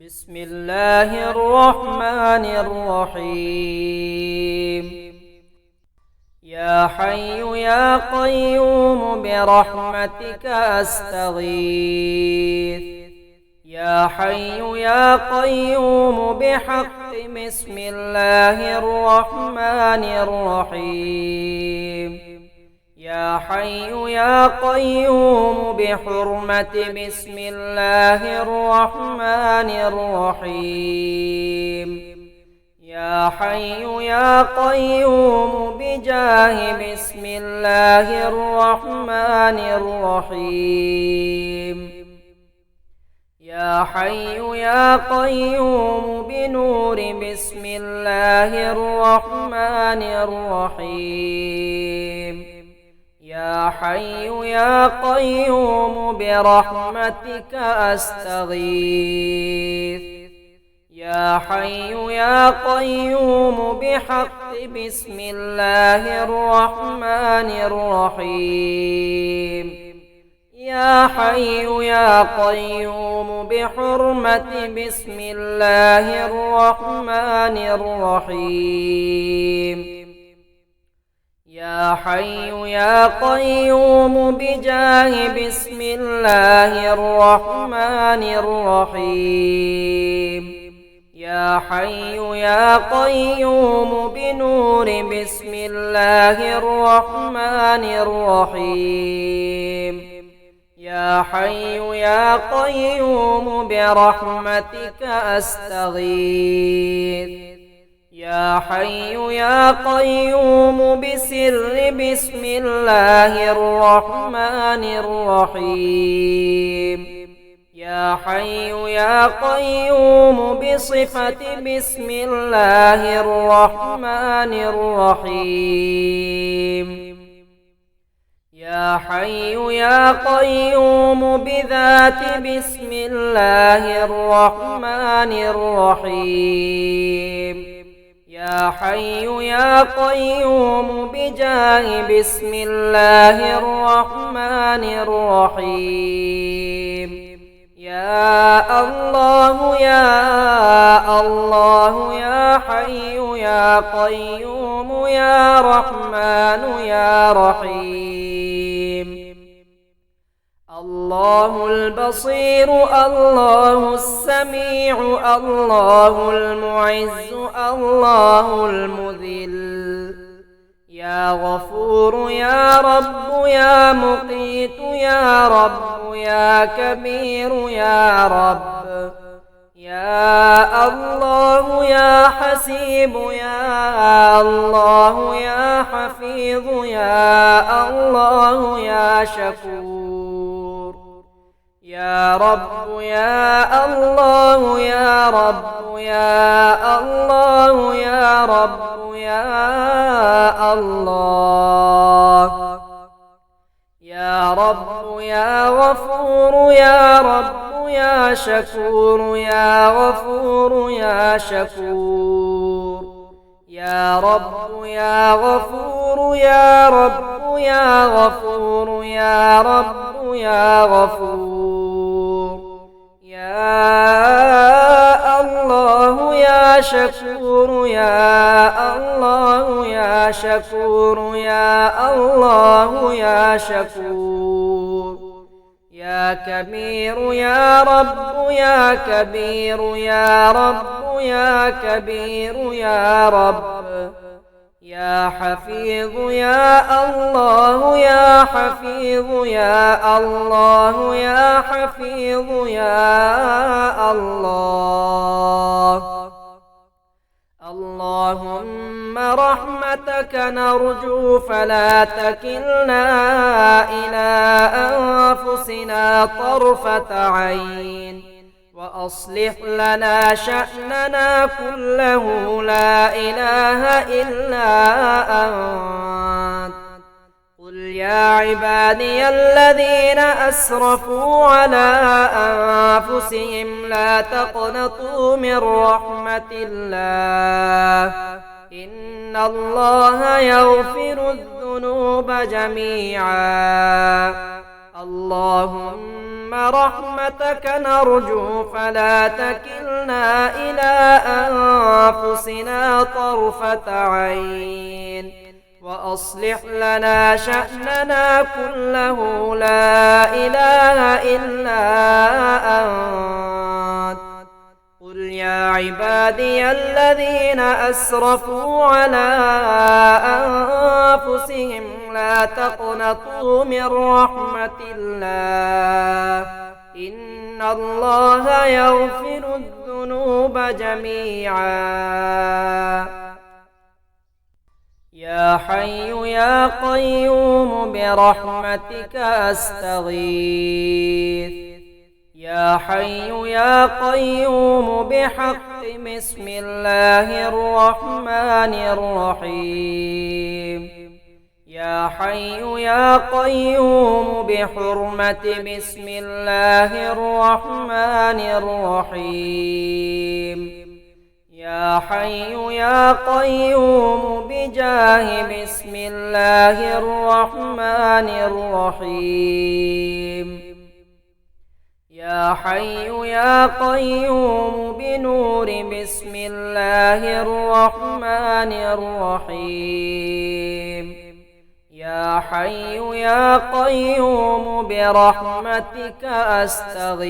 بسم الله الرحمن الرحيم. يا حي يا قيوم برحمتك أستغيث. يا حي يا قيوم بحق بسم الله الرحمن الرحيم. يا حي يا قيوم بحرمة بسم الله الرحمن الرحيم. يا حي يا قيوم بجاه بسم الله الرحمن الرحيم. يا حي يا قيوم بنور بسم الله الرحمن الرحيم. يا حي يا قيوم برحمتك أستغيث. يا حي يا قيوم بحق بسم الله الرحمن الرحيم. يا حي يا قيوم بحرمة بسم الله الرحمن الرحيم. يا حي يا قيوم بجاه بسم الله الرحمن الرحيم. يا حي يا قيوم بنور بسم الله الرحمن الرحيم. يا حي يا قيوم برحمتك أستغيث. يا حي يا قيوم بسر بسم الله الرحمن الرحيم. يا حي يا قيوم بصفة بسم الله الرحمن الرحيم. يا حي يا قيوم بذات بسم الله الرحمن الرحيم. يا حي يا قيوم بجاه بسم الله الرحمن الرحيم. يا الله يا الله يا حي يا قيوم يا رحمن يا رحيم. الله البصير الله السميع الله المعز الله المذل. يا غفور يا رب يا مقيت يا رب يا كبير يا رب. يا الله يا حسيب يا الله يا حفيظ يا الله يا شكور. يا رب يا الله يا رب يا الله يا رب يا الله. يا رب يا غفور يا رب يا شكور يا غفور يا شكور. يا رب يا غفور يا رب يا غفور يا رب يا غفور. يا الله يا شكور يا الله يا شكور يا الله يا شكور. يا كبير يا رب يا كبير يا رب يا كبير يا رب. يا حفيظ يا الله يا حفيظ يا الله يا حفيظ يا الله. اللهم رحمتك نرجو فلا تكلنا إلى أنفسنا طرفة عين وأصلح لنا شأننا كله لا إله إلا أنت. قل يا عبادي الذين أسرفوا على أنفسهم لا تقنطوا من رحمة الله إن الله يغفر الذنوب جميعا. اللهم رحمتك نرجو فلا تكلنا إلى أنفسنا طرفة عين وأصلح لنا شأننا كله لا إله إلا أنت قل يا عبادي الذين أسرفوا على أنفسهم لا تقنطوا من رحمة الله إن الله يغفر الذنوب جميعا يا حي يا قيوم برحمتك أستغيث يا حي يا قيوم بحق بسم الله الرحمن الرحيم يا حي يا قيوم بحرمة بسم الله الرحمن الرحيم يا حي يا قيوم بجاه بسم الله الرحمن الرحيم يا حي يا قيوم بنور بسم الله الرحمن الرحيم يا حي يا قيوم برحمتك أستغيث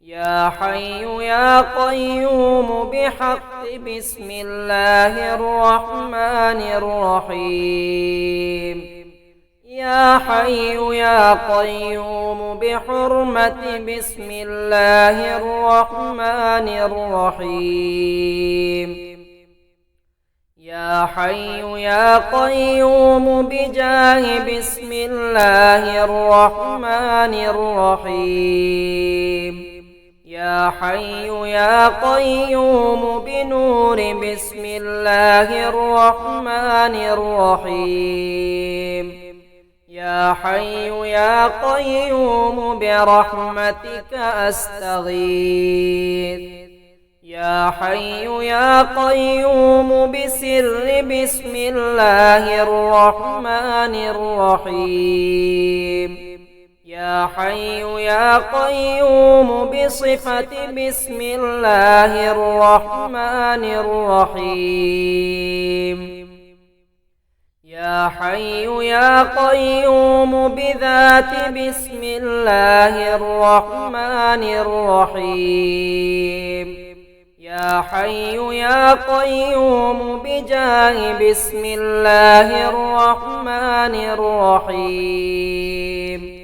يا حي يا قيوم بحق بسم الله الرحمن الرحيم يا حي يا قيوم بحرمة بسم الله الرحمن الرحيم يا حي يا قيوم بجاه بسم الله الرحمن الرحيم يا حي يا قيوم بنور بسم الله الرحمن الرحيم يا حي يا قيوم برحمتك أستغيث يا حي يا قيوم بسر بسم الله الرحمن الرحيم يا حي يا قيوم بصفة بسم الله الرحمن الرحيم يا حي يا قيوم بذات بسم الله الرحمن الرحيم يا حي يا قيوم بجاه بسم الله الرحمن الرحيم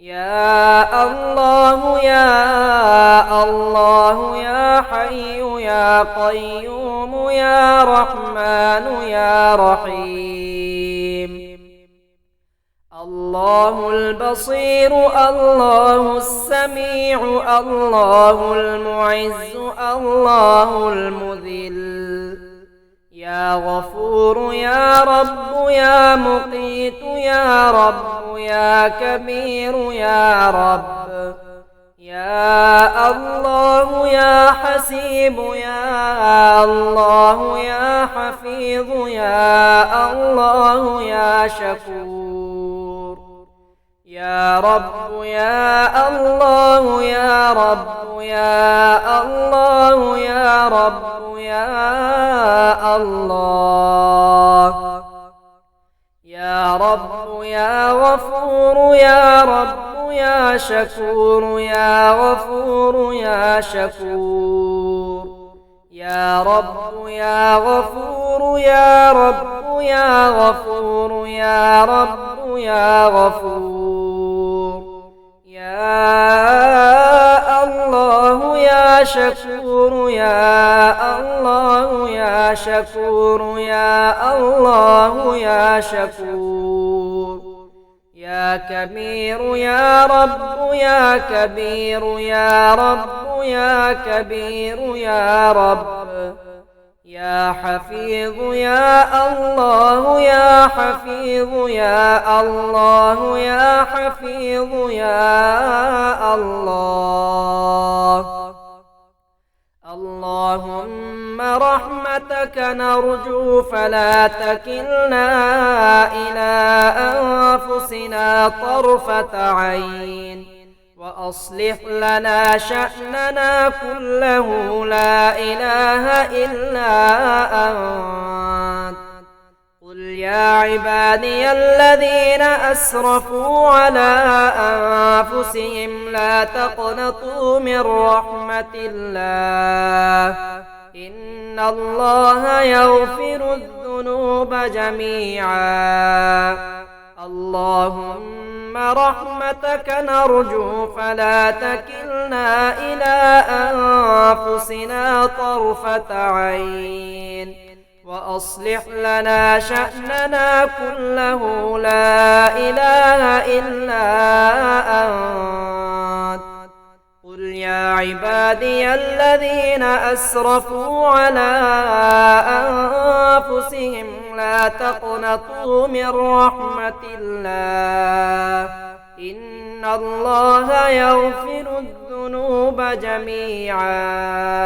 يا الله يا الله يا حي يا قيوم يا رحمن يا رحيم الله البصير الله السميع الله المعز الله المذل يا غفور يا رب يا مقيت يا رب يا كبير يا رب يا الله يا حسيب يا الله يا حفيظ يا الله يا شكور يا رب يا الله يا رب يا الله يا رب يا الله يا رب يا غفور يا رب يا شكور يا غفور يا شكور يا رب يا غفور يا رب يا غفور يا رب يا غفور يا الله يا شكور يا الله يا شكور يا الله يا شكور يا كبير يا رب يا كبير يا رب يا كبير يا رب يا حفيظ يا الله يا حفيظ يا الله يا حفيظ يا الله اللهم رحمتك نرجو فلا تكلنا إلى أنفسنا طرفة عين وأصلح لنا شأننا كله لا إله إلا أنت. قل يا عبادي الذين أسرفوا على أنفسهم لا تقنطوا من رحمة الله إن الله يغفر الذنوب جميعا. اللهم رحمتك نرجو فلا تكلنا إلى أنفسنا طرفة عين وأصلح لنا شأننا كله لا إله إلا أنت. قل يا عبادي الذين أسرفوا على أنفسهم لا تقنطوا من رحمة الله إن الله يغفر الذنوب جميعا